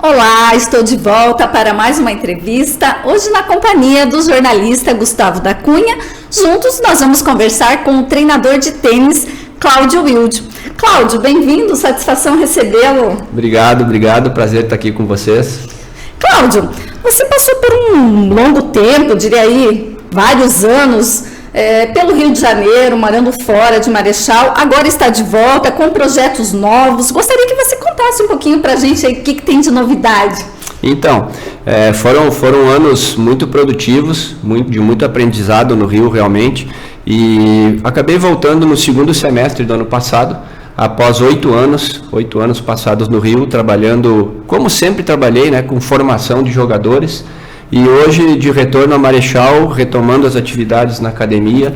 Olá, estou de volta para mais uma entrevista, hoje na companhia do jornalista Gustavo da Cunha. Juntos nós vamos conversar com o treinador de tênis, Cláudio Wilde. Cláudio, bem-vindo, satisfação recebê-lo. Obrigado, prazer estar aqui com vocês. Cláudio, você passou por um longo tempo, diria aí, vários anos, pelo Rio de Janeiro, morando fora de Marechal, agora está de volta com projetos novos. Gostaria que você contasse um pouquinho para a gente aí o que tem de novidade. Então, foram anos muito produtivos, de muito aprendizado no Rio realmente, e acabei voltando no segundo semestre do ano passado, após 8 anos passados no Rio, trabalhando, como sempre trabalhei, né, com formação de jogadores. E hoje, de retorno a Marechal, retomando as atividades na academia,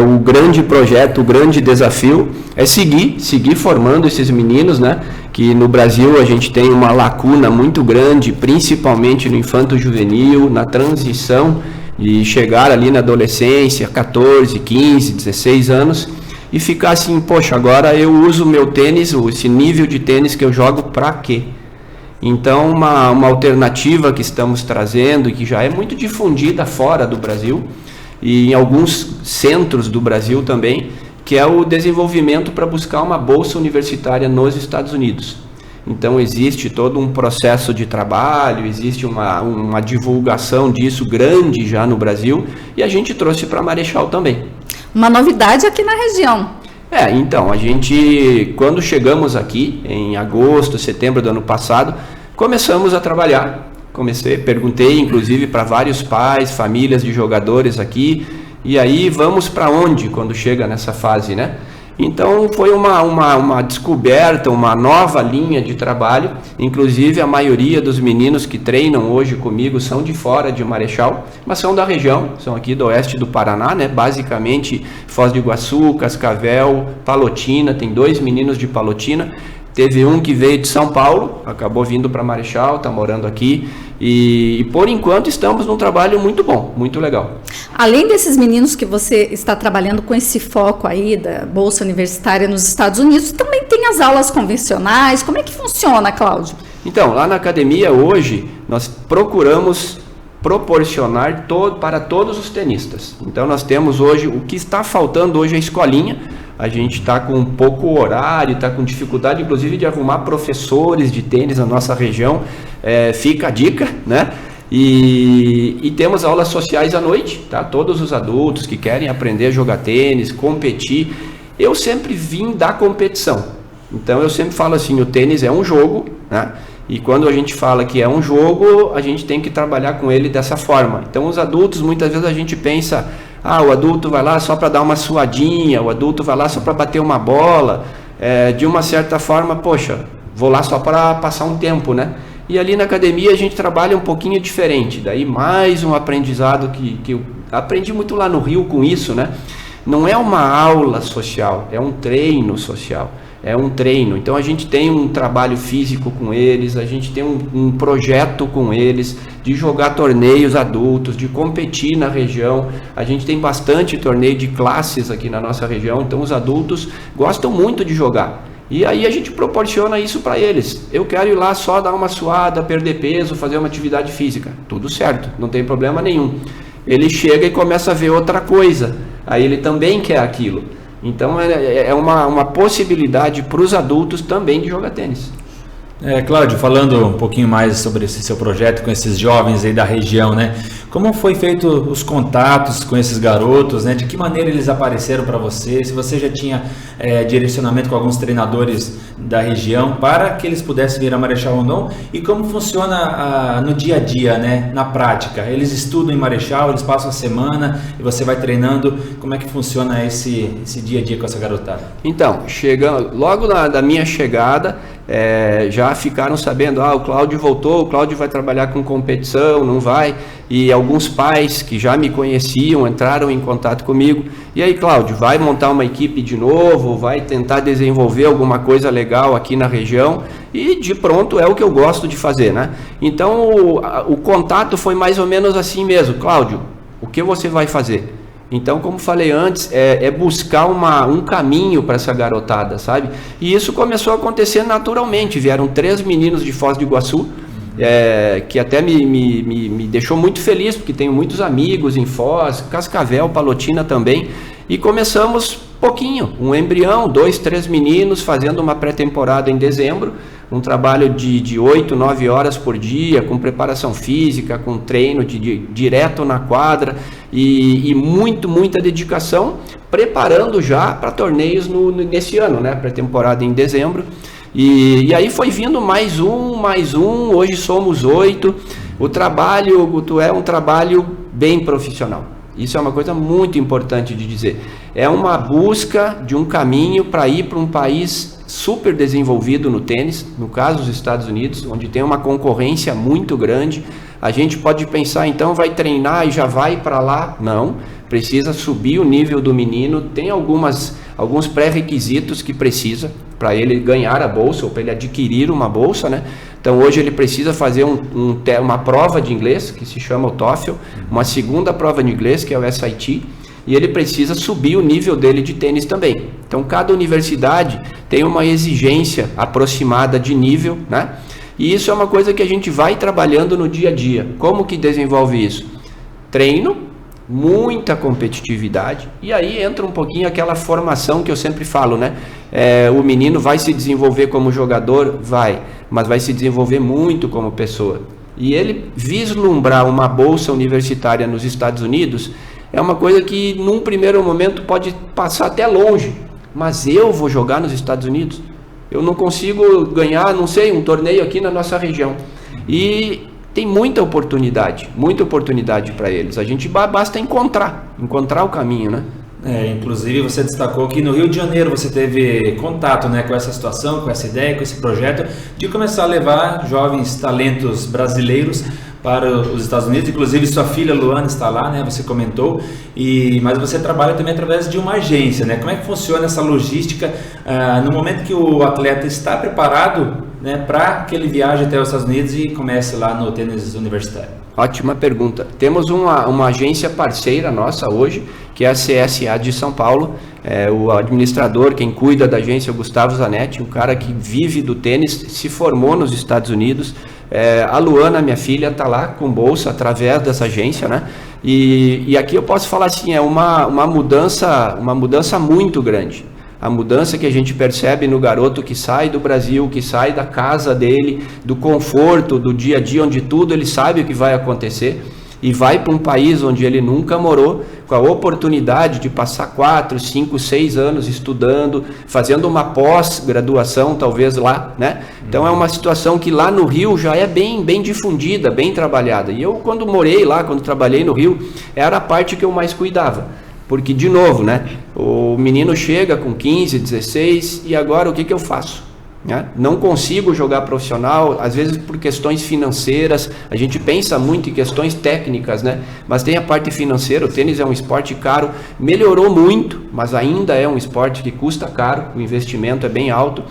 o grande projeto, o grande desafio é seguir formando esses meninos, né? Que no Brasil a gente tem uma lacuna muito grande, principalmente no infanto-juvenil, na transição de chegar ali na adolescência, 14, 15, 16 anos, e ficar assim, poxa, agora eu uso meu tênis, esse nível de tênis que eu jogo para quê? Então, uma alternativa que estamos trazendo e que já é muito difundida fora do Brasil e em alguns centros do Brasil também, que é o desenvolvimento para buscar uma bolsa universitária nos Estados Unidos. Então, existe todo um processo de trabalho, existe uma divulgação disso grande já no Brasil e a gente trouxe para Marechal também. Uma novidade aqui na região. Então, a gente, quando chegamos aqui, em agosto, setembro do ano passado, começamos a trabalhar. Perguntei inclusive para vários pais, famílias de jogadores aqui, e aí vamos para onde quando chega nessa fase, né? Então foi uma descoberta, uma nova linha de trabalho. Inclusive a maioria dos meninos que treinam hoje comigo são de fora de Marechal, mas são da região, são aqui do oeste do Paraná, né? Basicamente Foz do Iguaçu, Cascavel, Palotina, tem 2 meninos de Palotina. Teve um que veio de São Paulo, acabou vindo para Marechal, está morando aqui. E por enquanto estamos num trabalho muito bom, muito legal. Além desses meninos que você está trabalhando com esse foco aí da Bolsa Universitária nos Estados Unidos, também tem as aulas convencionais. Como é que funciona, Cláudio? Então, lá na academia hoje, nós procuramos proporcionar para todos os tenistas. Então, nós temos hoje, o que está faltando hoje é a escolinha. A gente está com pouco horário, está com dificuldade, inclusive, de arrumar professores de tênis na nossa região. Fica a dica, né? E temos aulas sociais à noite, tá? Todos os adultos que querem aprender a jogar tênis, competir. Eu sempre vim da competição. Então, eu sempre falo assim, o tênis é um jogo, né? E quando a gente fala que é um jogo, a gente tem que trabalhar com ele dessa forma. Então, os adultos, muitas vezes a gente pensa... o adulto vai lá só para dar uma suadinha, o adulto vai lá só para bater uma bola. De uma certa forma, poxa, vou lá só para passar um tempo, né? E ali na academia a gente trabalha um pouquinho diferente. Daí mais um aprendizado que eu aprendi muito lá no Rio com isso, né? Não é uma aula social, é um treino social. É um treino, então a gente tem um trabalho físico com eles, a gente tem um projeto com eles de jogar torneios adultos, de competir na região. A gente tem bastante torneio de classes aqui na nossa região, então os adultos gostam muito de jogar. E aí a gente proporciona isso para eles. Eu quero ir lá só dar uma suada, perder peso, fazer uma atividade física. Tudo certo, não tem problema nenhum. Ele chega e começa a ver outra coisa, aí ele também quer aquilo. Então é uma possibilidade para os adultos também de jogar tênis. Cláudio, falando um pouquinho mais sobre esse seu projeto com esses jovens aí da região, né? Como foi feito os contatos com esses garotos, né? De que maneira eles apareceram para você? Se você já tinha direcionamento com alguns treinadores da região para que eles pudessem vir a Marechal ou não? E como funciona no dia a dia, né? Na prática? Eles estudam em Marechal, eles passam a semana e você vai treinando. Como é que funciona esse dia a dia com essa garotada? Então, logo da minha chegada, já ficaram sabendo, o Cláudio voltou, o Cláudio vai trabalhar com competição, não vai? E alguns pais que já me conheciam entraram em contato comigo. E aí, Cláudio, vai montar uma equipe de novo, vai tentar desenvolver alguma coisa legal aqui na região? E de pronto é o que eu gosto de fazer, né? Então o contato foi mais ou menos assim mesmo. Cláudio, o que você vai fazer? Então, como falei antes, é buscar um caminho para essa garotada, sabe? E isso começou a acontecer naturalmente. Vieram 3 meninos de Foz do Iguaçu, que até me deixou muito feliz, porque tenho muitos amigos em Foz, Cascavel, Palotina também, e começamos pouquinho, um embrião, 2, 3 meninos fazendo uma pré-temporada em dezembro, um trabalho de 8, 9 horas por dia, com preparação física, com treino direto na quadra e muita dedicação, preparando já para torneios nesse ano, né? Pré-temporada em dezembro. E aí foi vindo mais um, hoje somos 8. O trabalho, Guto, é um trabalho bem profissional. Isso é uma coisa muito importante de dizer. É uma busca de um caminho para ir para um país super desenvolvido no tênis, no caso os Estados Unidos, onde tem uma concorrência muito grande. A gente pode pensar, então, vai treinar e já vai para lá? Não, precisa subir o nível do menino, tem alguns pré-requisitos que precisa para ele ganhar a bolsa ou para ele adquirir uma bolsa, né? Então hoje ele precisa fazer uma prova de inglês, que se chama o TOEFL, uma segunda prova de inglês, que é o SAT, e ele precisa subir o nível dele de tênis também. Então cada universidade tem uma exigência aproximada de nível, né? E isso é uma coisa que a gente vai trabalhando no dia a dia. Como que desenvolve isso? Treino, muita competitividade, e aí entra um pouquinho aquela formação que eu sempre falo, né? O menino vai se desenvolver como jogador? Vai, mas vai se desenvolver muito como pessoa. E ele vislumbrar uma bolsa universitária nos Estados Unidos é uma coisa que num primeiro momento pode passar até longe, mas eu vou jogar nos Estados Unidos? Eu não consigo ganhar, não sei, um torneio aqui na nossa região. E tem muita oportunidade para eles. A gente basta encontrar o caminho, né? Inclusive você destacou que no Rio de Janeiro você teve contato, né, com essa situação, com essa ideia, com esse projeto de começar a levar jovens talentos brasileiros para os Estados Unidos. Inclusive sua filha Luana está lá, né? Você comentou, mas você trabalha também através de uma agência, né? Como é que funciona essa logística no momento que o atleta está preparado, né, para que ele viaje até os Estados Unidos e comece lá no tênis universitário? Ótima pergunta. Temos uma agência parceira nossa hoje, que é a CSA de São Paulo. O administrador, quem cuida da agência, é o Gustavo Zanetti, um cara que vive do tênis, se formou nos Estados Unidos. A Luana, minha filha, está lá com bolsa através dessa agência, né? E aqui eu posso falar assim, é uma mudança muito grande. A mudança que a gente percebe no garoto que sai do Brasil, que sai da casa dele, do conforto, do dia a dia, onde tudo ele sabe o que vai acontecer, e vai para um país onde ele nunca morou, com a oportunidade de passar 4, 5, 6 anos estudando, fazendo uma pós-graduação talvez lá, né? Então é uma situação que lá no Rio já é bem difundida, bem trabalhada. E eu quando morei lá, quando trabalhei no Rio, era a parte que eu mais cuidava. Porque, de novo, né, o menino chega com 15, 16 e agora o que eu faço? Né? Não consigo jogar profissional, às vezes por questões financeiras, a gente pensa muito em questões técnicas, né? Mas tem a parte financeira, o tênis é um esporte caro, melhorou muito, mas ainda é um esporte que custa caro, o investimento é bem alto.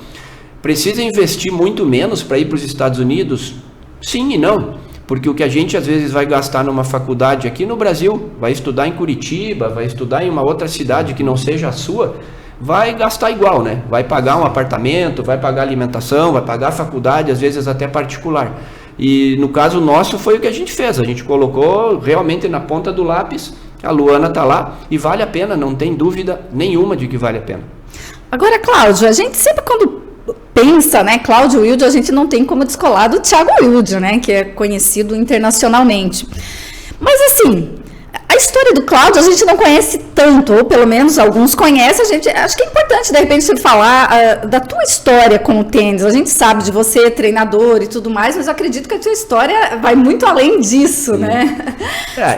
Precisa investir muito menos para ir para os Estados Unidos? Sim e não. Porque o que a gente às vezes vai gastar numa faculdade aqui no Brasil, vai estudar em Curitiba, vai estudar em uma outra cidade que não seja a sua, vai gastar igual, né? Vai pagar um apartamento, vai pagar alimentação, vai pagar faculdade, às vezes até particular. E no caso nosso foi o que a gente fez, a gente colocou realmente na ponta do lápis, a Luana está lá e vale a pena, não tem dúvida nenhuma de que vale a pena. Agora, Cláudio, a gente sempre quando pensa, né, Cláudio Wilde, a gente não tem como descolar do Thiago Wilde, né, que é conhecido internacionalmente. Mas assim, a história do Cláudio a gente não conhece tanto, ou pelo menos alguns conhecem. Acho que é importante de repente você falar da tua história com o tênis. A gente sabe de você, treinador e tudo mais, mas eu acredito que a tua história vai muito além disso, né?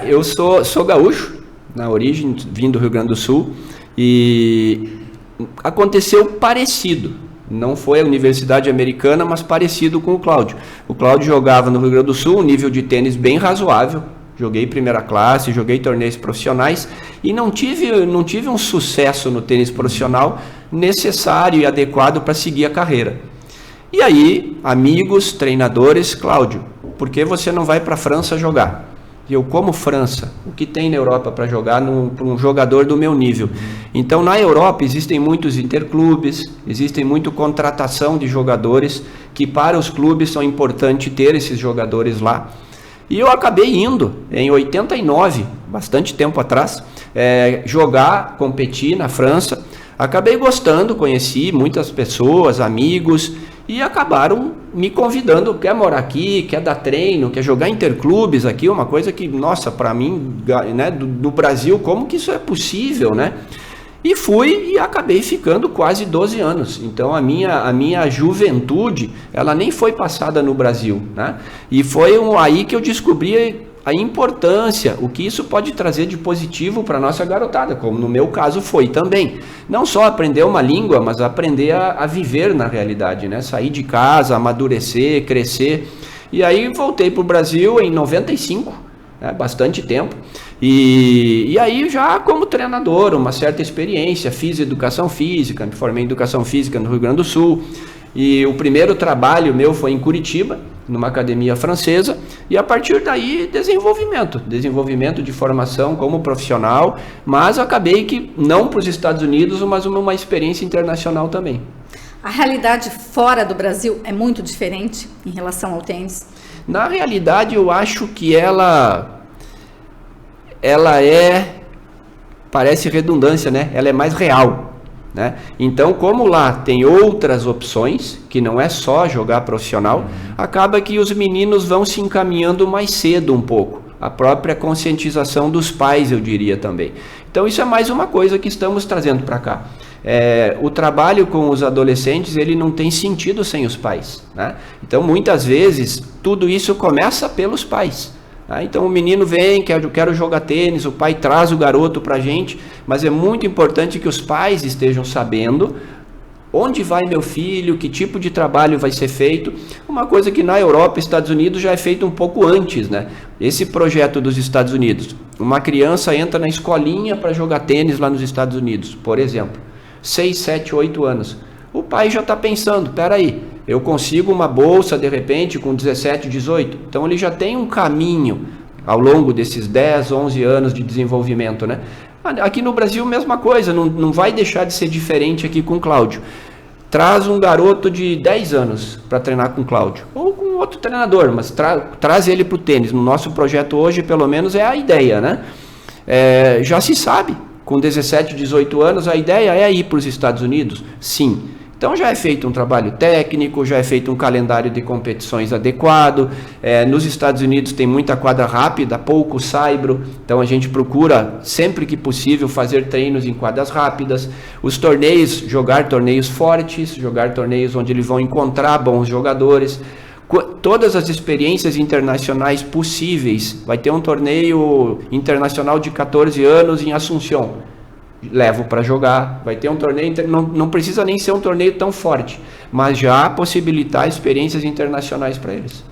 Eu sou gaúcho, na origem, vim do Rio Grande do Sul, e aconteceu parecido. Não foi a Universidade Americana, mas parecido com o Cláudio. O Cláudio jogava no Rio Grande do Sul, um nível de tênis bem razoável. Joguei primeira classe, joguei torneios profissionais e não tive um sucesso no tênis profissional necessário e adequado para seguir a carreira. E aí, amigos, treinadores, Cláudio, por que você não vai para a França jogar? Eu como França, o que tem na Europa para jogar para um jogador do meu nível? Então, na Europa existem muitos interclubes, existem muito contratação de jogadores, que para os clubes são importantes ter esses jogadores lá. E eu acabei indo, em 89, bastante tempo atrás, jogar, competir na França. Acabei gostando, conheci muitas pessoas, amigos, e acabaram me convidando, quer morar aqui, quer dar treino, quer jogar interclubes aqui, uma coisa que, nossa, para mim, né, do Brasil, como que isso é possível, né? E fui e acabei ficando quase 12 anos. Então a minha juventude, ela nem foi passada no Brasil, né? E foi aí que eu descobri a importância, o que isso pode trazer de positivo para a nossa garotada, como no meu caso foi também. Não só aprender uma língua, mas aprender a viver na realidade, né? Sair de casa, amadurecer, crescer. E aí voltei para o Brasil em 95, né? Bastante tempo. E aí já como treinador, uma certa experiência, fiz educação física, me formei em educação física no Rio Grande do Sul. E o primeiro trabalho meu foi em Curitiba, numa academia francesa, e a partir daí desenvolvimento de formação como profissional, mas acabei que não para os Estados Unidos, mas uma experiência internacional também. A realidade fora do Brasil é muito diferente em relação ao tênis? Na realidade, eu acho que ela parece redundância, né? Ela é mais real. Né? Então, como lá tem outras opções, que não é só jogar profissional, acaba que os meninos vão se encaminhando mais cedo um pouco. A própria conscientização dos pais, eu diria também. Então, isso é mais uma coisa que estamos trazendo para cá. O trabalho com os adolescentes, ele não tem sentido sem os pais. Né? Então, muitas vezes, tudo isso começa pelos pais. Então o menino vem, quero jogar tênis, o pai traz o garoto para a gente, mas é muito importante que os pais estejam sabendo onde vai meu filho, que tipo de trabalho vai ser feito. Uma coisa que na Europa e Estados Unidos já é feito um pouco antes, né? Esse projeto dos Estados Unidos, uma criança entra na escolinha para jogar tênis lá nos Estados Unidos, por exemplo, 6, 7, 8 anos. O pai já está pensando, peraí, eu consigo uma bolsa de repente com 17, 18. Então ele já tem um caminho ao longo desses 10, 11 anos de desenvolvimento, né? Aqui no Brasil, mesma coisa, não vai deixar de ser diferente aqui com o Cláudio. Traz um garoto de 10 anos para treinar com o Cláudio, ou com outro treinador, mas traz ele para o tênis. No nosso projeto hoje, pelo menos, é a ideia, né? Já se sabe, com 17, 18 anos, a ideia é ir para os Estados Unidos? Sim. Então já é feito um trabalho técnico, já é feito um calendário de competições adequado. Nos Estados Unidos tem muita quadra rápida, pouco saibro, então a gente procura sempre que possível fazer treinos em quadras rápidas. Os torneios, jogar torneios fortes, jogar torneios onde eles vão encontrar bons jogadores. Todas as experiências internacionais possíveis. Vai ter um torneio internacional de 14 anos em Assunção. Levo para jogar, vai ter um torneio, não precisa nem ser um torneio tão forte, mas já possibilitar experiências internacionais para eles.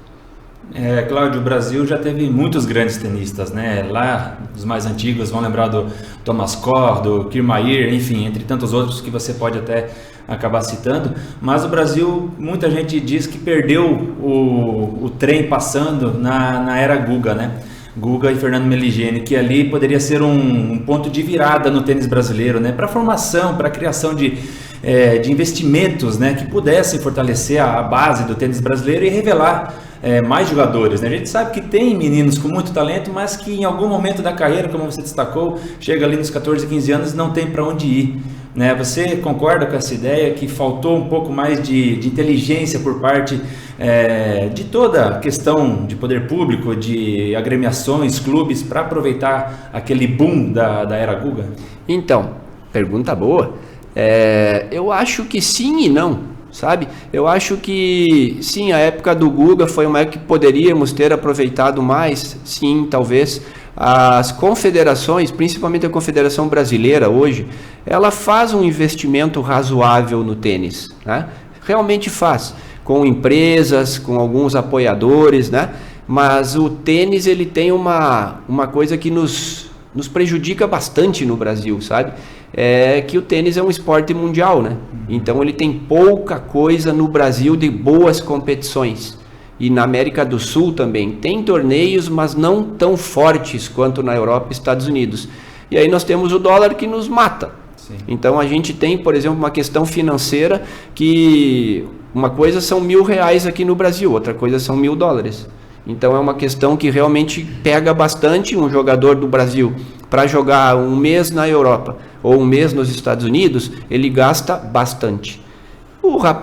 Cláudio, o Brasil já teve muitos grandes tenistas, né? Lá, os mais antigos vão lembrar do Thomas Cor, do Kiermaier, enfim, entre tantos outros que você pode até acabar citando, mas o Brasil, muita gente diz que perdeu o trem passando na era Guga, né? Guga e Fernando Meligeni, que ali poderia ser um ponto de virada no tênis brasileiro, né? Para a formação, para a criação de investimentos, né? Que pudessem fortalecer a base do tênis brasileiro e revelar mais jogadores, né? A gente sabe que tem meninos com muito talento, mas que em algum momento da carreira, como você destacou, chega ali nos 14, 15 anos e não tem para onde ir, né? Você concorda com essa ideia que faltou um pouco mais de inteligência por parte de toda a questão de poder público, de agremiações, clubes, para aproveitar aquele boom da era Guga? Então, pergunta boa. Eu acho que sim e não, sabe? Eu acho que sim, a época do Guga foi uma época que poderíamos ter aproveitado mais, sim, talvez. As confederações, principalmente a Confederação Brasileira hoje, ela faz um investimento razoável no tênis, né? Realmente faz, com empresas, com alguns apoiadores, né? Mas o tênis, ele tem uma coisa que nos prejudica bastante no Brasil, sabe? Que o tênis é um esporte mundial, né? Então ele tem pouca coisa no Brasil de boas competições. e na América do Sul também, tem torneios, mas não tão fortes quanto na Europa e Estados Unidos. E aí nós temos o dólar que nos mata. Sim. Então a gente tem, por exemplo, uma questão financeira que uma coisa são R$1.000 aqui no Brasil, outra coisa são $1.000. Então é uma questão que realmente pega bastante um jogador do Brasil para jogar um mês na Europa ou um mês nos Estados Unidos, ele gasta bastante.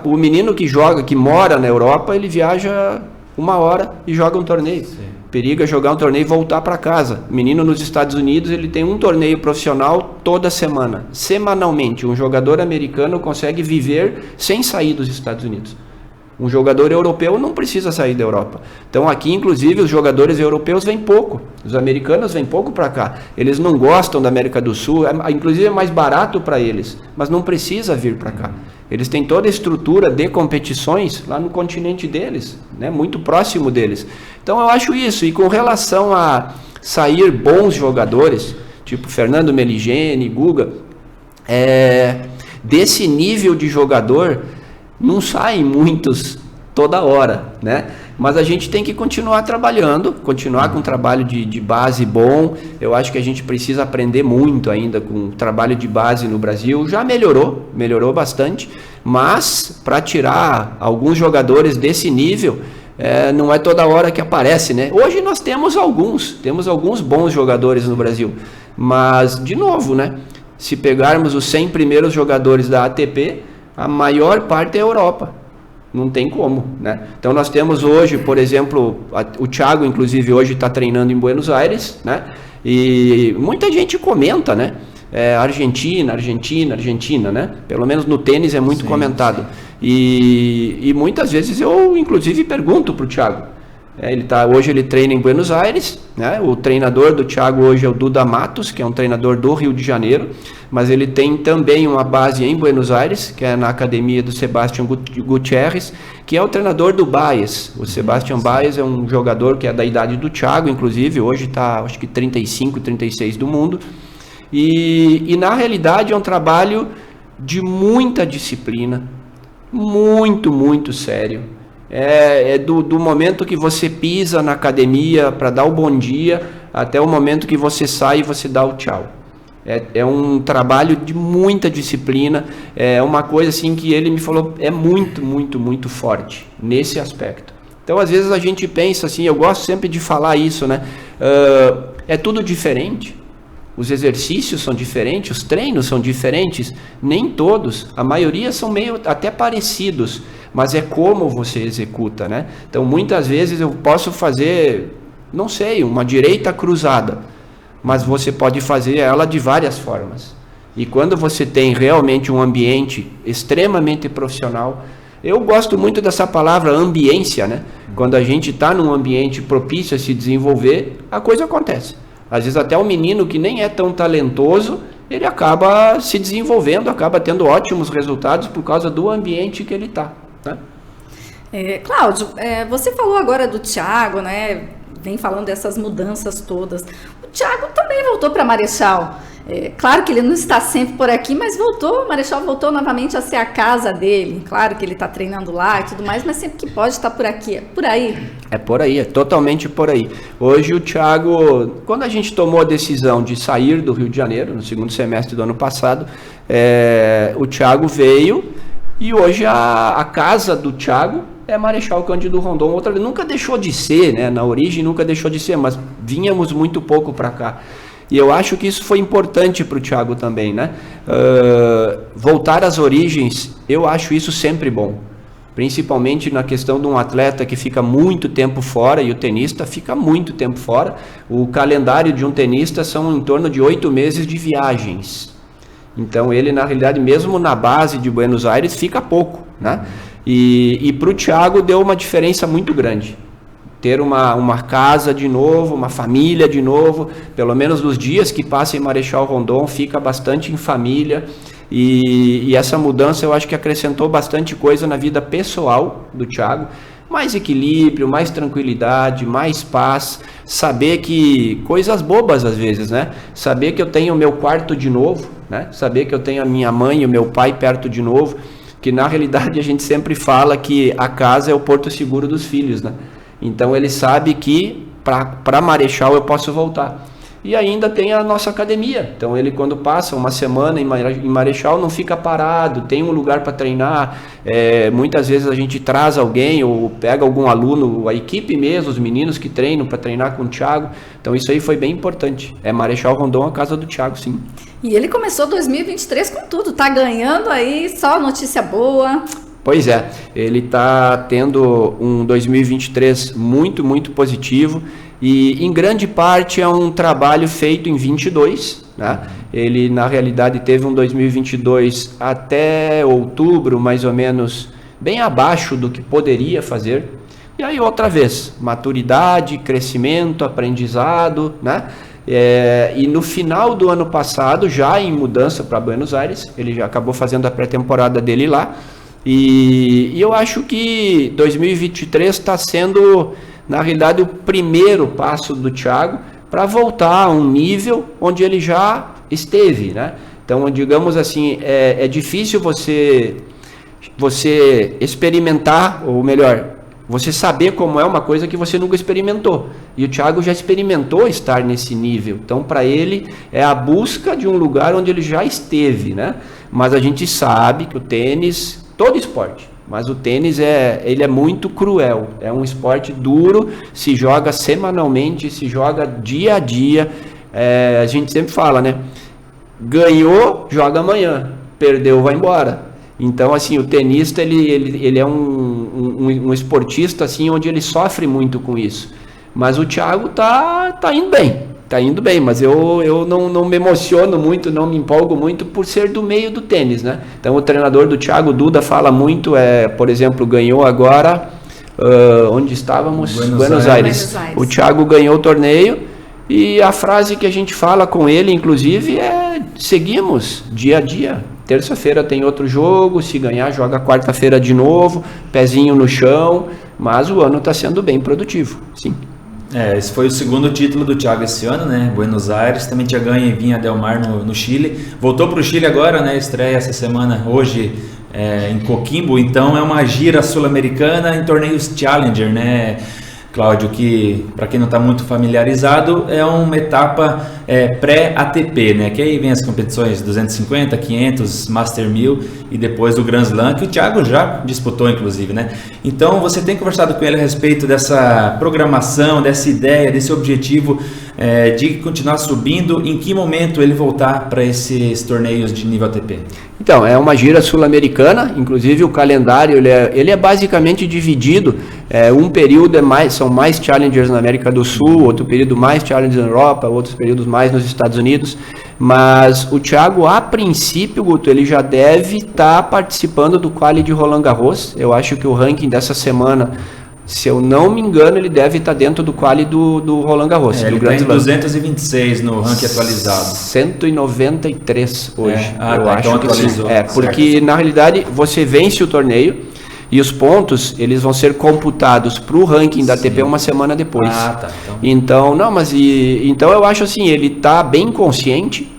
O menino que joga, que mora na Europa, ele viaja 1 hora e joga um torneio. Sim. Periga jogar um torneio e voltar para casa. O menino nos Estados Unidos, ele tem um torneio profissional toda semana, semanalmente. Um jogador americano consegue viver sem sair dos Estados Unidos. Um jogador europeu não precisa sair da Europa. Então aqui, inclusive, os jogadores europeus vêm pouco. Os americanos vêm pouco para cá. Eles não gostam da América do Sul. Inclusive é mais barato para eles. Mas não precisa vir para cá. Eles têm toda a estrutura de competições lá no continente deles, né? Muito próximo deles. Então eu acho isso. E com relação a sair bons jogadores, tipo Fernando Meligeni, Guga, desse nível de jogador... não saem muitos toda hora, né? Mas a gente tem que continuar trabalhando, continuar com um trabalho de base bom. Eu acho que a gente precisa aprender muito ainda com o trabalho de base no Brasil. Já melhorou bastante, mas para tirar alguns jogadores desse nível, não é toda hora que aparece, né? Hoje nós temos alguns bons jogadores no Brasil, mas, de novo, né? Se pegarmos os 100 primeiros jogadores da ATP, a maior parte é a Europa, não tem como, né? Então nós temos hoje, por exemplo, o Thiago, inclusive, hoje está treinando em Buenos Aires, né? E muita gente comenta, né? Argentina, né? Pelo menos no tênis é muito comentado. E muitas vezes eu, inclusive, pergunto para o Thiago. Hoje ele treina em Buenos Aires, né? O treinador do Thiago hoje é o Duda Matos, que é um treinador do Rio de Janeiro, mas ele tem também uma base em Buenos Aires, que é na academia do Sebastián Gutiérrez, que é o treinador do Baez. O Sebastián Baez é um jogador que é da idade do Thiago, inclusive, hoje está, acho que 35, 36 do mundo, e na realidade é um trabalho de muita disciplina, muito sério. Do momento que você pisa na academia para dar o bom dia, até o momento que você sai e você dá o tchau. É um trabalho de muita disciplina, é uma coisa assim que ele me falou, é muito forte nesse aspecto. Então às vezes a gente pensa assim, eu gosto sempre de falar isso, né? É tudo diferente, os exercícios são diferentes, os treinos são diferentes, nem todos, a maioria são meio até parecidos, mas é como você executa, né? Então muitas vezes eu posso fazer, não sei, uma direita cruzada, mas você pode fazer ela de várias formas. E quando você tem realmente um ambiente extremamente profissional, eu gosto muito dessa palavra ambiência, né? Quando a gente está num ambiente propício a se desenvolver, a coisa acontece. Às vezes até um menino que nem é tão talentoso, ele acaba se desenvolvendo, acaba tendo ótimos resultados por causa do ambiente que ele está, né? Cláudio, você falou agora do Thiago, né? Vem falando dessas mudanças todas. O Thiago também voltou para Marechal. Claro que ele não está sempre por aqui, mas voltou. Marechal voltou novamente a ser a casa dele. Claro que ele está treinando lá e tudo mais, mas sempre que pode está por aqui. É por aí. É por aí, é totalmente por aí. Hoje o Thiago, quando a gente tomou a decisão de sair do Rio de Janeiro, no segundo semestre do ano passado, o Thiago veio e hoje a casa do Thiago é Marechal Cândido Rondon. Outra nunca deixou de ser, né? Na origem nunca deixou de ser, mas vínhamos muito pouco para cá. E eu acho que isso foi importante para o Thiago também, né? Voltar às origens, eu acho isso sempre bom. Principalmente na questão de um atleta que fica muito tempo fora, e o tenista fica muito tempo fora. O calendário de um tenista são em torno de 8 meses de viagens. Então ele, na realidade, mesmo na base de Buenos Aires, fica pouco, né? E para o Thiago deu uma diferença muito grande. Ter uma casa de novo, uma família de novo, pelo menos nos dias que passa em Marechal Rondon, fica bastante em família. E essa mudança eu acho que acrescentou bastante coisa na vida pessoal do Thiago. Mais equilíbrio, mais tranquilidade, mais paz. Saber que, coisas bobas às vezes, né? Saber que eu tenho o meu quarto de novo, né? Saber que eu tenho a minha mãe e o meu pai perto de novo. Que na realidade a gente sempre fala que a casa é o porto seguro dos filhos, né? Então ele sabe que para Marechal eu posso voltar. E ainda tem a nossa academia. Então ele, quando passa uma semana em Marechal, não fica parado, tem um lugar para treinar. Muitas vezes a gente traz alguém ou pega algum aluno, a equipe mesmo, os meninos que treinam para treinar com o Thiago. Então isso aí foi bem importante. Marechal Rondon, a casa do Thiago, sim. E ele começou 2023 com tudo, tá ganhando aí, só notícia boa. Pois é, ele está tendo um 2023 muito, muito positivo. E em grande parte é um trabalho feito em 22, né? Ele na realidade teve um 2022 até outubro, mais ou menos, bem abaixo do que poderia fazer. E aí outra vez, maturidade, crescimento, aprendizado, né? E no final do ano passado, já em mudança para Buenos Aires, ele já acabou fazendo a pré-temporada dele lá. E eu acho que 2023 está sendo, na realidade, o primeiro passo do Thiago para voltar a um nível onde ele já esteve, né? Então, digamos assim, é difícil você experimentar, ou melhor, você saber como é uma coisa que você nunca experimentou. E o Thiago já experimentou estar nesse nível. Então, para ele, é a busca de um lugar onde ele já esteve, né? Mas a gente sabe que o tênis, todo esporte, mas o tênis ele é muito cruel, é um esporte duro, se joga semanalmente, se joga dia a dia. A gente sempre fala, né? Ganhou, joga amanhã, perdeu, vai embora. Então, assim, o tenista, ele é um esportista, assim, onde ele sofre muito com isso. Mas o Thiago tá indo bem, mas eu não me emociono muito, não me empolgo muito por ser do meio do tênis, né? Então o treinador do Thiago, Duda, fala muito, por exemplo, ganhou agora, onde estávamos? Buenos Aires. O Thiago ganhou o torneio e a frase que a gente fala com ele, inclusive, seguimos dia a dia. Terça-feira tem outro jogo, se ganhar joga quarta-feira de novo, pezinho no chão, mas o ano está sendo bem produtivo, sim. Esse foi o segundo título do Thiago esse ano, né? Buenos Aires, também tinha ganho em Viña del Mar no Chile. Voltou para o Chile agora, né? Estreia essa semana, hoje, em Coquimbo. Então é uma gira sul-americana em torneios Challenger, né, Cláudio? Que, para quem não está muito familiarizado, é uma etapa pré-ATP, né? Que aí vem as competições 250, 500, Master 1000 e depois o Grand Slam, que o Thiago já disputou, inclusive, né? Então você tem conversado com ele a respeito dessa programação, dessa ideia, desse objetivo de continuar subindo. Em que momento ele voltar para esses torneios de nível ATP? Então, é uma gira sul-americana, inclusive o calendário ele é basicamente dividido, um período são mais challengers na América do Sul, outro período mais challengers na Europa, outros períodos mais nos Estados Unidos, mas o Thiago, a princípio, Guto, ele já deve estar participando do quali de Roland Garros. Eu acho que o ranking dessa semana, se eu não me engano, ele deve estar dentro do quali do Roland Garros. Ele está em 226 no ranking atualizado. 193 hoje. Eu acho então que atualizou. Porque na realidade você vence o torneio e os pontos eles vão ser computados para o ranking da ATP uma semana depois. Tá. Então eu acho assim, ele está bem consciente,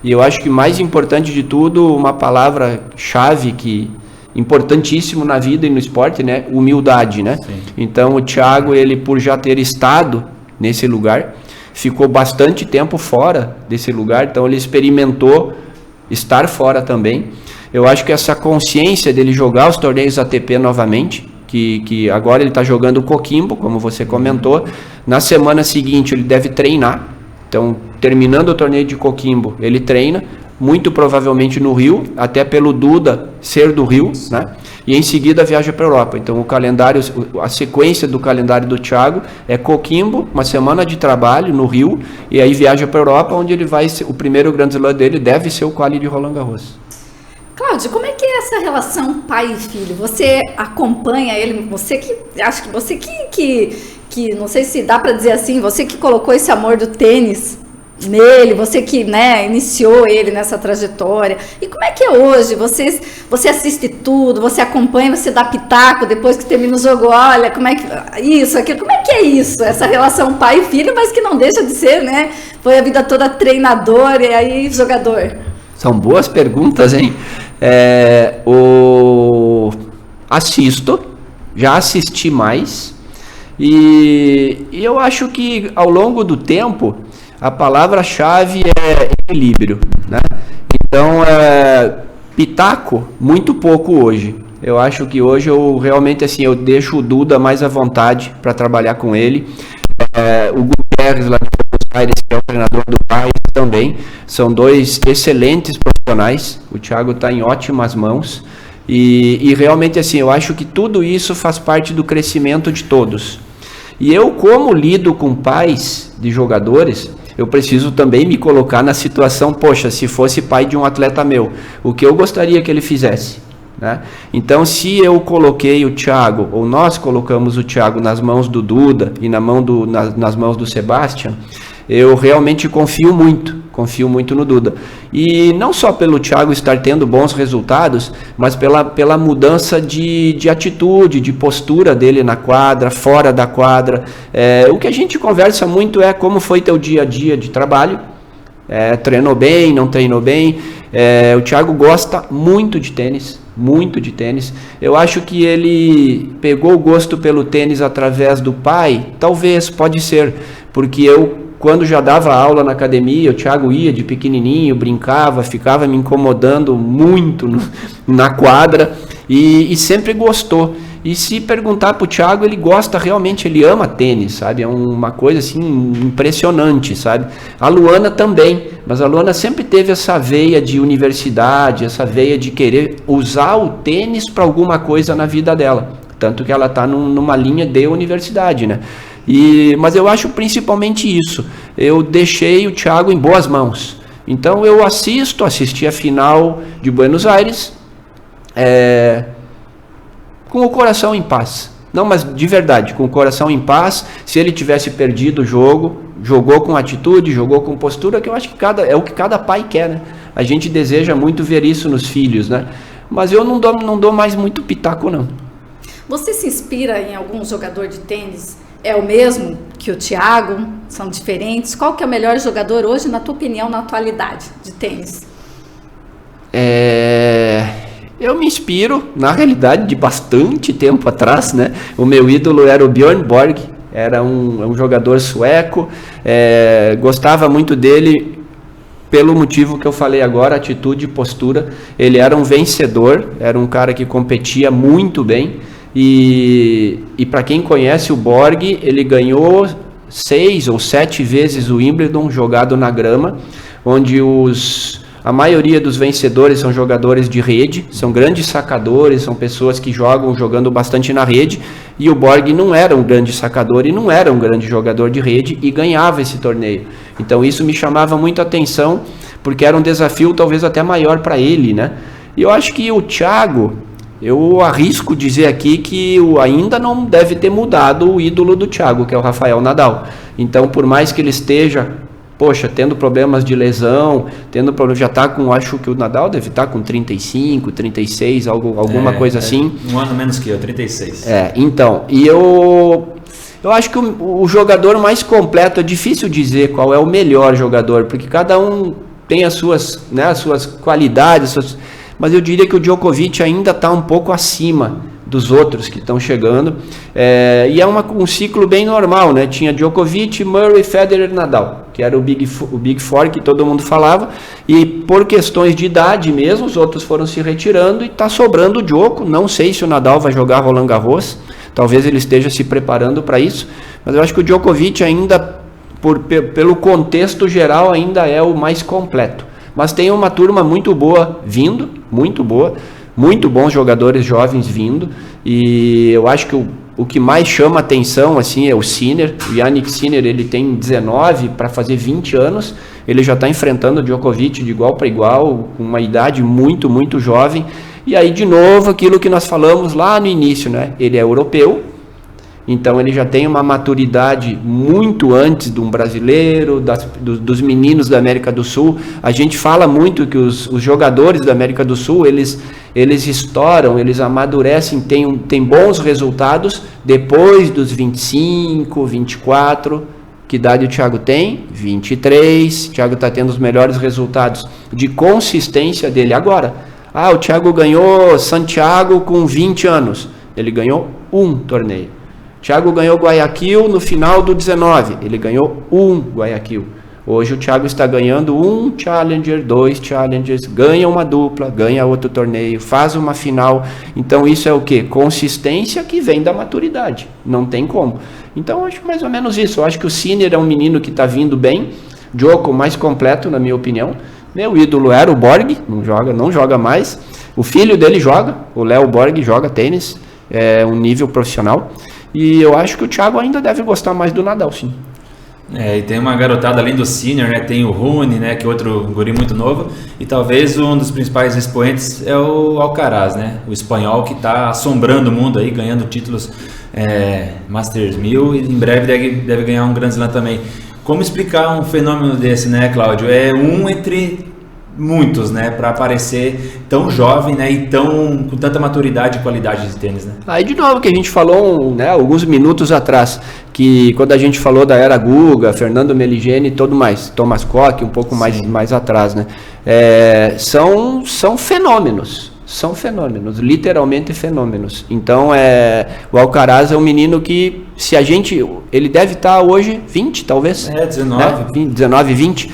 e eu acho que mais importante de tudo, uma palavra-chave que importantíssimo na vida e no esporte, né? Humildade, né? Sim. Então o Thiago, ele por já ter estado nesse lugar, ficou bastante tempo fora desse lugar, então ele experimentou estar fora também. Eu acho que essa consciência dele jogar os torneios ATP novamente, que agora ele está jogando o Coquimbo, como você comentou, na semana seguinte ele deve treinar, então terminando o torneio de Coquimbo, ele treina, muito provavelmente no Rio, até pelo Duda ser do Rio, né? E em seguida viaja para a Europa. Então o calendário, a sequência do calendário do Thiago é Coquimbo, uma semana de trabalho no Rio, e aí viaja para a Europa, onde ele vai, o primeiro Grand Slam dele deve ser o quali de Roland Garros. Cláudio, como é que é essa relação pai e filho? Você acompanha ele, você que não sei se dá para dizer assim, você que colocou esse amor do tênis nele, você que, né, iniciou ele nessa trajetória. E como é que é hoje? Você assiste tudo, você acompanha, você dá pitaco depois que termina o jogo, olha, como é que isso, aquilo, como é que é isso? Essa relação pai e filho, mas que não deixa de ser, né? Foi a vida toda treinador e aí jogador. São boas perguntas, hein? Já assisti mais, E eu acho que ao longo do tempo a palavra-chave é equilíbrio, né? Então, pitaco, muito pouco hoje. Eu acho que hoje eu realmente assim, eu deixo o Duda mais à vontade para trabalhar com ele. O Gutierrez lá de Buenos Aires, que é o treinador do País também, são dois excelentes profissionais. O Thiago está em ótimas mãos e realmente assim, eu acho que tudo isso faz parte do crescimento de todos. E eu, como lido com pais de jogadores, eu preciso também me colocar na situação, poxa, se fosse pai de um atleta meu, o que eu gostaria que ele fizesse? Né? Então, se eu coloquei o Thiago, ou nós colocamos o Thiago nas mãos do Duda e nas mãos do Sebastian, eu realmente confio muito no Duda. E não só pelo Thiago estar tendo bons resultados, mas pela mudança de atitude, de postura dele na quadra, fora da quadra. O que a gente conversa muito é como foi teu dia a dia de trabalho. Treinou bem, não treinou bem. O Thiago gosta muito de tênis. Eu acho que ele pegou o gosto pelo tênis através do pai, talvez, pode ser, porque quando já dava aula na academia, o Thiago ia de pequenininho, brincava, ficava me incomodando muito na quadra e sempre gostou. E se perguntar pro Thiago, ele gosta realmente, ele ama tênis, sabe? É uma coisa assim impressionante, sabe? A Luana também, mas a Luana sempre teve essa veia de universidade, essa veia de querer usar o tênis para alguma coisa na vida dela. Tanto que ela está numa linha de universidade, né? Mas eu acho principalmente isso. Eu deixei o Thiago em boas mãos. Então eu assisti a final de Buenos Aires, com o coração em paz. Não, mas de verdade, com o coração em paz. Se ele tivesse perdido o jogo, jogou com atitude, jogou com postura, que eu acho que é o que cada pai quer, né? A gente deseja muito ver isso nos filhos, né? Mas eu não dou mais muito pitaco, não. Você se inspira em algum jogador de tênis? É o mesmo que o Thiago? São diferentes? Qual que é o melhor jogador hoje, na tua opinião, na atualidade de tênis? Eu me inspiro, na realidade, de bastante tempo atrás, né? O meu ídolo era o Björn Borg, era um jogador sueco, gostava muito dele pelo motivo que eu falei agora, atitude e postura. Ele era um vencedor, era um cara que competia muito bem, e para quem conhece o Borg, ele ganhou 6 ou 7 vezes o Wimbledon jogado na grama, onde a maioria dos vencedores são jogadores de rede, são grandes sacadores, são pessoas que jogando bastante na rede, e o Borg não era um grande sacador e não era um grande jogador de rede e ganhava esse torneio. Então isso me chamava muito a atenção, porque era um desafio talvez até maior para ele, né? E eu acho que o Thiago, eu arrisco dizer aqui que ainda não deve ter mudado o ídolo do Thiago, que é o Rafael Nadal. Então, por mais que ele esteja tendo problemas de lesão, já está com, acho que o Nadal deve estar com 35, 36, alguma coisa assim. Um ano menos que eu, 36. Então, e eu acho que o jogador mais completo, é difícil dizer qual é o melhor jogador, porque cada um tem as suas qualidades, mas eu diria que o Djokovic ainda está um pouco acima dos outros que estão chegando, e é um ciclo bem normal, né? Tinha Djokovic, Murray, Federer, Nadal, que era o Big Four que todo mundo falava, e por questões de idade mesmo, os outros foram se retirando e está sobrando o Djoko. Não sei se o Nadal vai jogar Roland Garros, talvez ele esteja se preparando para isso, mas eu acho que o Djokovic ainda, pelo contexto geral, ainda é o mais completo. Mas tem uma turma muito boa vindo, muito bons jogadores jovens vindo, e eu acho que o que mais chama atenção assim é o Sinner. O Jannik Sinner, ele tem 19 para fazer 20 anos, ele já está enfrentando o Djokovic de igual para igual, com uma idade muito, muito jovem. E aí, de novo, aquilo que nós falamos lá no início, né? Ele é europeu, então ele já tem uma maturidade muito antes de um brasileiro, dos meninos da América do Sul. A gente fala muito que os jogadores da América do Sul, eles estouram, eles amadurecem, têm bons resultados depois dos 25, 24. Que idade o Thiago tem? 23. O Thiago está tendo os melhores resultados de consistência dele agora. O Thiago ganhou Santiago com 20 anos. Ele ganhou um torneio. Thiago ganhou Guayaquil no final do 19, ele ganhou um Guayaquil. Hoje o Thiago está ganhando um Challenger, 2 Challengers, ganha uma dupla, ganha outro torneio, faz uma final. Então isso é o quê? Consistência que vem da maturidade, não tem como. Então eu acho mais ou menos isso. Eu acho que o Sinner é um menino que está vindo bem, Djoko mais completo na minha opinião. Meu ídolo era o Borg, não joga mais. O filho dele joga, o Léo Borg joga tênis, é um nível profissional. E eu acho que o Thiago ainda deve gostar mais do Nadal, sim. E tem uma garotada além do Sinner, né? Tem o Rune, né? Que é outro guri muito novo. E talvez um dos principais expoentes é o Alcaraz, né? O espanhol que está assombrando o mundo aí, ganhando títulos Masters 1000 e em breve deve ganhar um Grand Slam também. Como explicar um fenômeno desse, né, Cláudio? É um entre muitos, né, para aparecer tão jovem, né, e com tanta maturidade e qualidade de tênis, né? Aí de novo que a gente falou, né, alguns minutos atrás, que quando a gente falou da era Guga, Fernando Meligeni e tudo mais, Thomas Koch, um pouco mais atrás, né, são fenômenos. São fenômenos, literalmente fenômenos. Então, o Alcaraz é um menino que, ele deve estar hoje 20, talvez. 19. Né? 19, 20.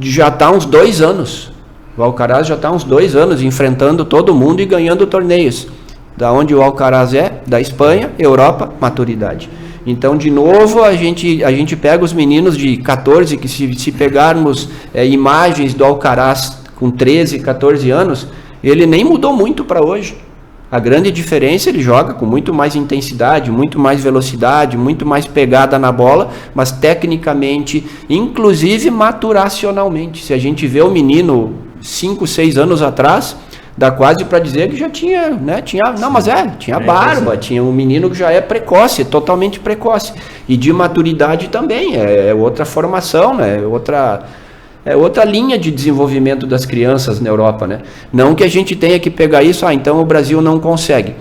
Já está uns 2 anos. O Alcaraz já está uns 2 anos enfrentando todo mundo e ganhando torneios. Da onde o Alcaraz da Espanha, Europa, maturidade. Então, de novo, a gente pega os meninos de 14, que se pegarmos imagens do Alcaraz com 13, 14 anos, ele nem mudou muito para hoje. A grande diferença, ele joga com muito mais intensidade, muito mais velocidade, muito mais pegada na bola, mas tecnicamente, inclusive maturacionalmente. Se a gente vê o menino 5, 6 anos atrás, dá quase para dizer que já tinha, né? Tinha barba, tinha um menino que já é precoce, totalmente precoce. E de maturidade também, é outra formação, né? É outra linha de desenvolvimento das crianças na Europa, né? Não que a gente tenha que pegar isso, então o Brasil não consegue.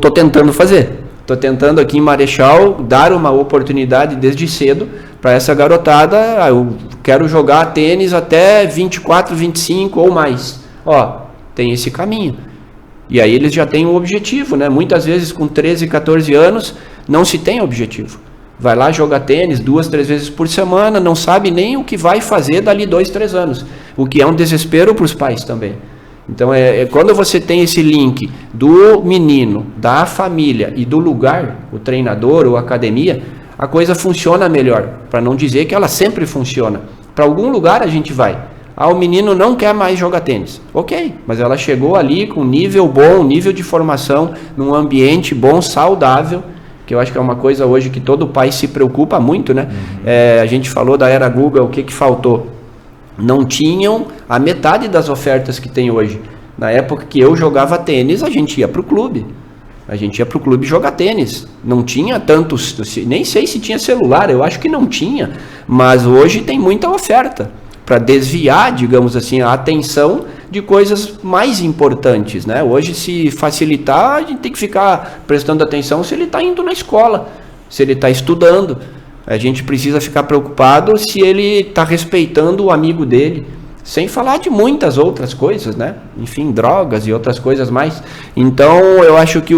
Tô tentando fazer. Estou tentando aqui em Marechal dar uma oportunidade desde cedo para essa garotada. Eu quero jogar tênis até 24, 25 ou mais. Tem esse caminho. E aí eles já têm um objetivo, né? Muitas vezes com 13, 14 anos não se tem objetivo. Vai lá jogar tênis 2, 3 vezes por semana, não sabe nem o que vai fazer dali 2, 3 anos, o que é um desespero para os pais também. Então, quando você tem esse link do menino, da família e do lugar, o treinador ou a academia, a coisa funciona melhor, para não dizer que ela sempre funciona. Para algum lugar a gente vai. O menino não quer mais jogar tênis. Ok, mas ela chegou ali com nível bom, nível de formação, num ambiente bom, saudável, que eu acho que é uma coisa hoje que todo pai se preocupa muito, né? A gente falou da era Guga, o que faltou? Não tinham a metade das ofertas que tem hoje. Na época que eu jogava tênis, a gente ia para o clube. A gente ia para o clube jogar tênis. Não tinha tantos, nem sei se tinha celular, eu acho que não tinha. Mas hoje tem muita oferta para desviar, digamos assim, a atenção de coisas mais importantes, né? Hoje, se facilitar, a gente tem que ficar prestando atenção se ele está indo na escola, se ele está estudando. A gente precisa ficar preocupado se ele está respeitando o amigo dele, sem falar de muitas outras coisas, né? Enfim, drogas e outras coisas mais. Então, eu acho que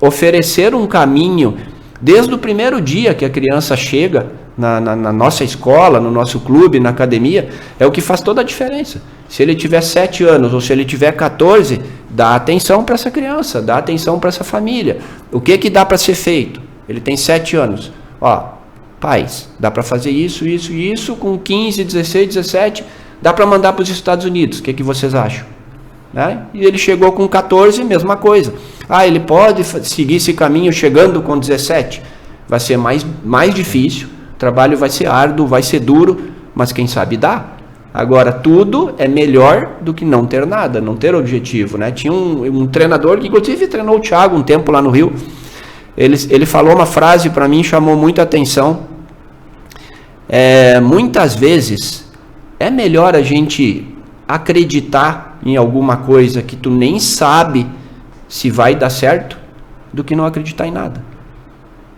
oferecer um caminho, desde o primeiro dia que a criança chega na nossa escola, no nosso clube, na academia, é o que faz toda a diferença. Se ele tiver 7 anos ou se ele tiver 14, dá atenção para essa criança, dá atenção para essa família. O que dá para ser feito? Ele tem 7 anos. Pais, dá para fazer isso, isso e isso, com 15, 16, 17, dá para mandar para os Estados Unidos. O que vocês acham? Né? E ele chegou com 14, mesma coisa. Ele pode seguir esse caminho chegando com 17? Vai ser mais difícil, o trabalho vai ser árduo, vai ser duro, mas quem sabe dá. Agora, tudo é melhor do que não ter nada, não ter objetivo, né? Tinha um treinador que, inclusive, treinou o Thiago um tempo lá no Rio. Ele falou uma frase para mim, chamou muita atenção. Muitas vezes, é melhor a gente acreditar em alguma coisa que tu nem sabe se vai dar certo, do que não acreditar em nada.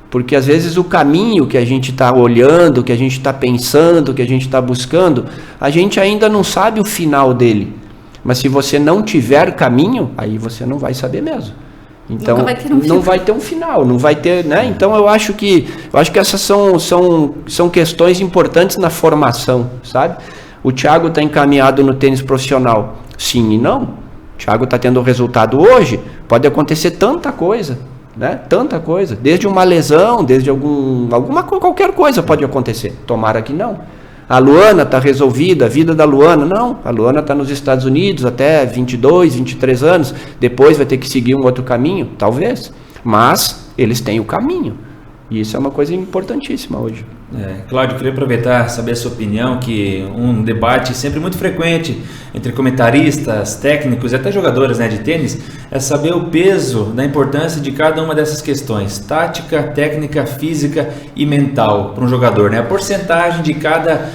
Porque às vezes o caminho que a gente está olhando, que a gente está pensando, que a gente está buscando, a gente ainda não sabe o final dele. Mas se você não tiver caminho, aí você não vai saber mesmo. Então, não vai ter um final, não vai ter, né? Então, eu acho que essas são questões importantes na formação, sabe? O Thiago está encaminhado no tênis profissional? Sim e não. O Thiago está tendo resultado hoje, pode acontecer tanta coisa, né? Tanta coisa, desde uma lesão, desde qualquer coisa pode acontecer. Tomara que não. A Luana está resolvida, a vida da Luana? Não, a Luana está nos Estados Unidos até 22, 23 anos, depois vai ter que seguir um outro caminho, talvez, mas eles têm o caminho, e isso é uma coisa importantíssima hoje. Cláudio, queria aproveitar, saber a sua opinião, que um debate sempre muito frequente entre comentaristas, técnicos e até jogadores, né, de tênis, é saber o peso da importância de cada uma dessas questões, tática, técnica, física e mental para um jogador, né? A porcentagem de cada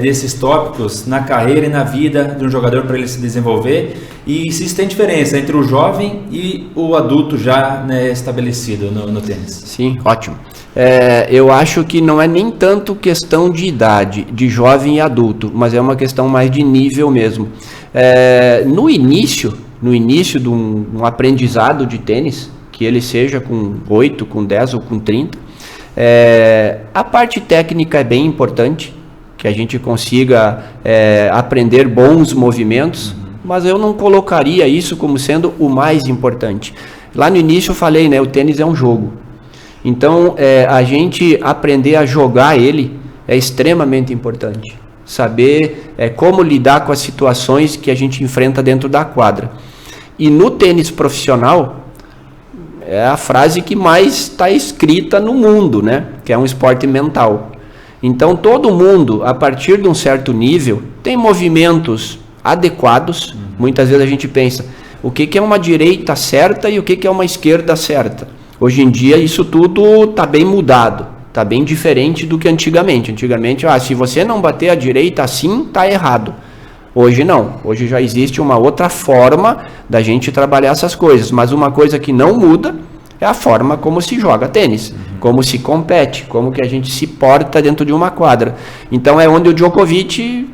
desses tópicos na carreira e na vida de um jogador para ele se desenvolver, e se tem diferença entre o jovem e o adulto já, né, estabelecido no tênis. Sim, ótimo. Eu acho que não é nem tanto questão de idade, de jovem e adulto, mas é uma questão mais de nível mesmo. No início de um aprendizado de tênis, que ele seja com 8, com 10 ou com 30, a parte técnica é bem importante, que a gente consiga aprender bons movimentos, mas eu não colocaria isso como sendo o mais importante. Lá no início eu falei, né, o tênis é um jogo. Então, a gente aprender a jogar ele é extremamente importante. Saber como lidar com as situações que a gente enfrenta dentro da quadra. E no tênis profissional, é a frase que mais está escrita no mundo, né? Que é um esporte mental. Então, todo mundo, a partir de um certo nível, tem movimentos adequados. Muitas vezes a gente pensa, o que é uma direita certa e o que é uma esquerda certa? Hoje em dia isso tudo está bem mudado, está bem diferente do que antigamente. Antigamente, se você não bater a direita assim, está errado. Hoje não, hoje já existe uma outra forma da gente trabalhar essas coisas, mas uma coisa que não muda é a forma como se joga tênis, como se compete, como que a gente se porta dentro de uma quadra. Então é onde o Djokovic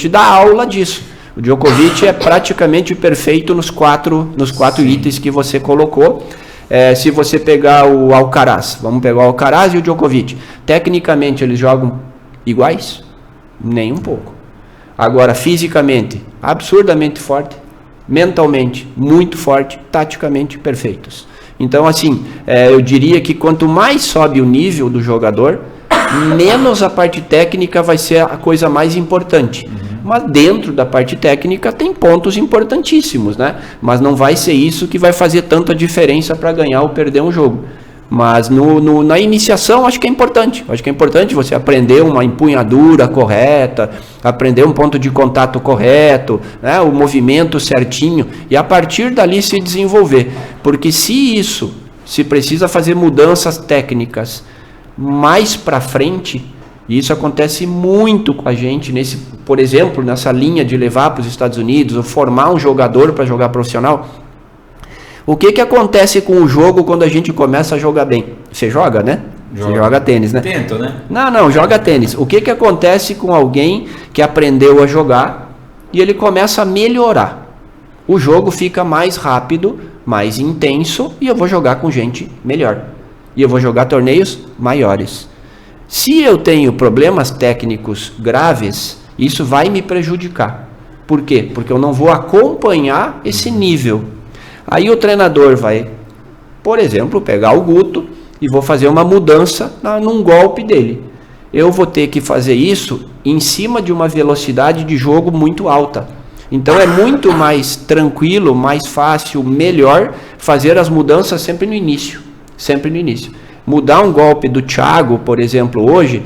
dá aula disso. O Djokovic é praticamente perfeito nos quatro itens que você colocou. Se você pegar o Alcaraz, vamos pegar o Alcaraz e o Djokovic, tecnicamente eles jogam iguais? Nem um pouco. Agora, fisicamente, absurdamente forte, mentalmente, muito forte, taticamente perfeitos. Então, assim, eu diria que quanto mais sobe o nível do jogador, menos a parte técnica vai ser a coisa mais importante. Mas dentro da parte técnica tem pontos importantíssimos, né? Mas não vai ser isso que vai fazer tanta diferença para ganhar ou perder um jogo. Mas na iniciação acho que é importante. Acho que é importante você aprender uma empunhadura correta, aprender um ponto de contato correto, né? O movimento certinho, e a partir dali se desenvolver. Porque se precisa fazer mudanças técnicas mais para frente, e isso acontece muito com a gente, por exemplo, nessa linha de levar para os Estados Unidos, ou formar um jogador para jogar profissional. O que acontece com o jogo quando a gente começa a jogar bem? Você joga, né? Você joga tênis, né? Tento, né? Não, joga tênis. O que acontece com alguém que aprendeu a jogar e ele começa a melhorar? O jogo fica mais rápido, mais intenso, e eu vou jogar com gente melhor. E eu vou jogar torneios maiores. Se eu tenho problemas técnicos graves, isso vai me prejudicar. Por quê? Porque eu não vou acompanhar esse nível. Aí o treinador vai, por exemplo, pegar o Guto e vou fazer uma mudança num golpe dele. Eu vou ter que fazer isso em cima de uma velocidade de jogo muito alta. Então é muito mais tranquilo, mais fácil, melhor fazer as mudanças sempre no início. Sempre no início. Mudar um golpe do Thiago, por exemplo, hoje,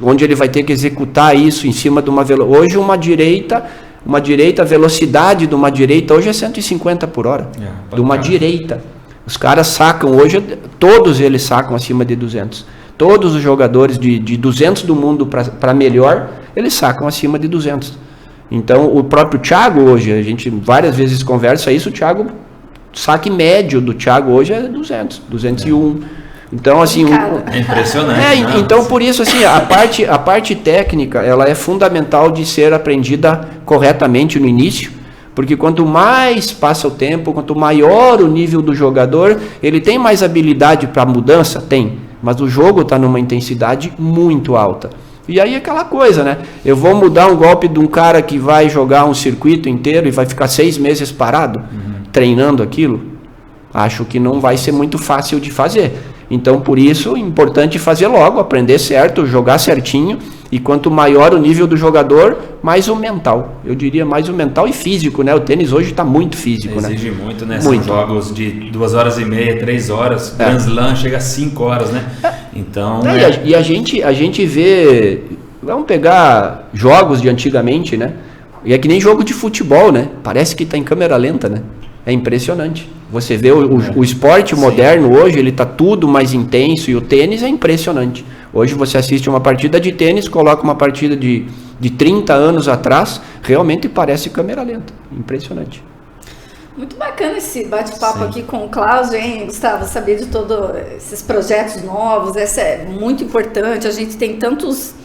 onde ele vai ter que executar isso em cima de uma velocidade. Hoje a velocidade de uma direita hoje é 150 por hora. De uma direita. Os caras sacam hoje, todos eles sacam acima de 200. Todos os jogadores de 200 do mundo para melhor, eles sacam acima de 200. Então, o próprio Thiago hoje, a gente várias vezes conversa isso, o Thiago, saque médio do Thiago hoje é 200, 201. Então, assim... É impressionante. Então, por isso, assim, a parte técnica, ela é fundamental de ser aprendida corretamente no início, Porque quanto mais passa o tempo, quanto maior o nível do jogador, ele tem mais habilidade para mudança? Tem. Mas o jogo está numa intensidade muito alta. E aí aquela coisa, né? Eu vou mudar um golpe de um cara que vai jogar um circuito inteiro e vai ficar 6 meses parado, treinando aquilo? Acho que não vai ser muito fácil de fazer. Então, por isso, é importante fazer logo, aprender certo, jogar certinho. E quanto maior o nível do jogador, mais o mental. Eu diria mais o mental e físico, né? O tênis hoje está muito físico, Exige muito, né? Muito. São jogos de 2 horas e meia, 3 horas. Grand Slam chega a 5 horas, né? Então... E a gente vê... Vamos pegar jogos de antigamente, né? E é que nem jogo de futebol, né? Parece que está em câmera lenta, né? É impressionante. Você vê o esporte moderno hoje, ele está tudo mais intenso e o tênis é impressionante. Hoje você assiste uma partida de tênis, coloca uma partida de 30 anos atrás, realmente parece câmera lenta. Impressionante. Muito bacana esse bate-papo aqui com o Cláudio, hein, Gustavo? Saber de todos esses projetos novos, essa é muito importante. A gente tem tantos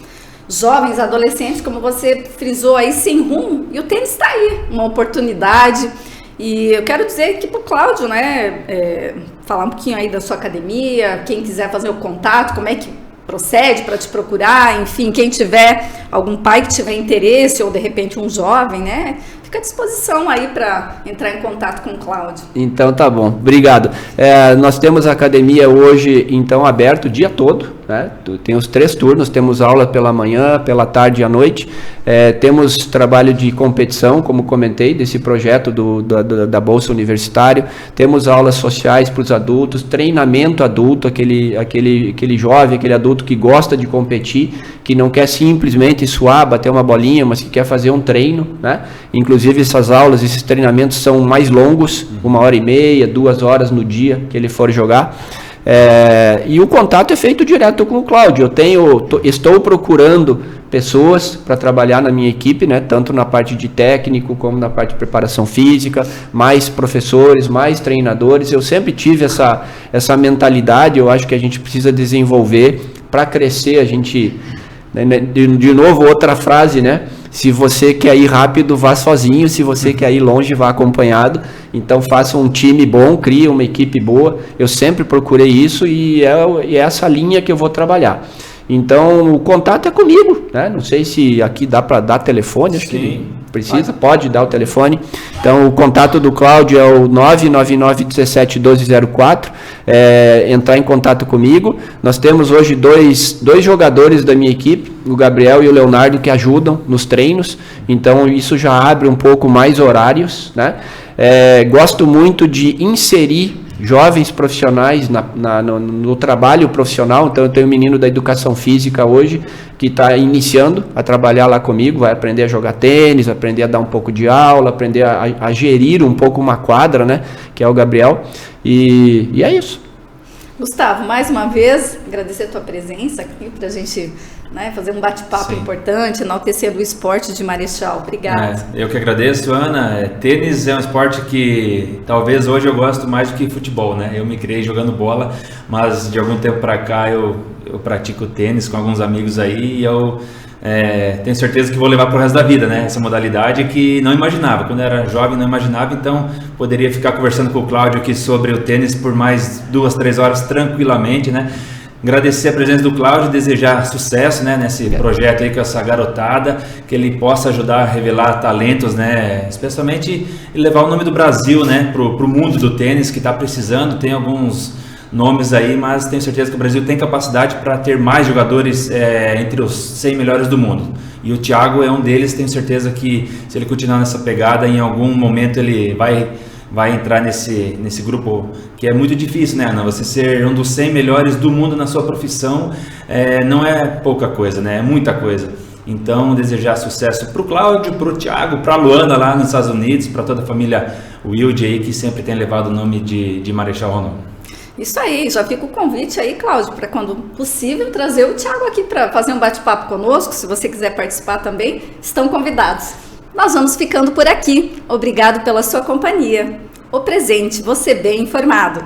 jovens, adolescentes, como você frisou aí, sem rumo, e o tênis está aí, uma oportunidade. E eu quero dizer que para o Cláudio, né, falar um pouquinho aí da sua academia, quem quiser fazer o contato, como é que procede para te procurar, enfim, quem tiver, algum pai que tiver interesse, ou de repente um jovem, né, fica à disposição aí para entrar em contato com o Cláudio. Então tá bom, obrigado. Nós temos a academia hoje, então, aberto o dia todo, né? Tem os 3 turnos, temos aula pela manhã, pela tarde e à noite. Temos trabalho de competição, como comentei, desse projeto da Bolsa Universitário. Temos aulas sociais para os adultos, treinamento adulto, aquele jovem, aquele adulto que gosta de competir, que não quer simplesmente suar, bater uma bolinha, mas que quer fazer um treino, né? Inclusive essas aulas, esses treinamentos são mais longos, 1h30, 2 horas no dia que ele for jogar. E o contato é feito direto com o Cláudio. Estou procurando pessoas para trabalhar na minha equipe, né, tanto na parte de técnico como na parte de preparação física, mais professores, mais treinadores. Eu sempre tive essa mentalidade, eu acho que a gente precisa desenvolver para crescer. A gente, de novo, outra frase, né? Se você quer ir rápido, vá sozinho. Se você quer ir longe, vá acompanhado. Então faça um time bom, crie uma equipe boa. Eu sempre procurei isso e é essa linha que eu vou trabalhar. Então o contato é comigo, né? Não sei se aqui dá para dar telefone, acho que precisa, pode dar o telefone. Então o contato do Cláudio é o 999171204, entrar em contato comigo. Nós temos hoje dois jogadores da minha equipe, o Gabriel e o Leonardo, que ajudam nos treinos, então isso já abre um pouco mais horários, né? Gosto muito de inserir jovens profissionais no trabalho profissional. Então eu tenho um menino da educação física hoje que está iniciando a trabalhar lá comigo, vai aprender a jogar tênis, aprender a dar um pouco de aula, aprender a gerir um pouco uma quadra, né, que é o Gabriel, e é isso. Gustavo, mais uma vez, agradecer a tua presença aqui para a gente, né, fazer um bate-papo importante, enaltecendo o esporte de Marechal. Obrigado. Eu que agradeço, Ana. Tênis é um esporte que talvez hoje eu gosto mais do que futebol, né? Eu me criei jogando bola, mas de algum tempo para cá eu pratico tênis com alguns amigos aí e eu tenho certeza que vou levar para o resto da vida, né? Essa modalidade que não imaginava. Quando eu era jovem não imaginava, então poderia ficar conversando com o Cláudio aqui sobre o tênis por mais 2, 3 horas tranquilamente, né? Agradecer a presença do Cláudio, desejar sucesso, né, nesse projeto aí com essa garotada, que ele possa ajudar a revelar talentos, né, especialmente levar o nome do Brasil, né, pro mundo do tênis, que está precisando. Tem alguns nomes aí, mas tenho certeza que o Brasil tem capacidade para ter mais jogadores entre os 100 melhores do mundo. E o Thiago é um deles. Tenho certeza que se ele continuar nessa pegada, em algum momento ele vai entrar nesse grupo, que é muito difícil, né, Ana? Você ser um dos 100 melhores do mundo na sua profissão não é pouca coisa, né? É muita coisa. Então, desejar sucesso para o Cláudio, para o Thiago, para a Luana lá nos Estados Unidos, para toda a família Wilde aí, que sempre tem levado o nome de Marechal Rondon. Isso aí, já fica o convite aí, Cláudio, para quando possível trazer o Thiago aqui para fazer um bate-papo conosco. Se você quiser participar também, estão convidados. Nós vamos ficando por aqui. Obrigado pela sua companhia. O Presente, você bem informado.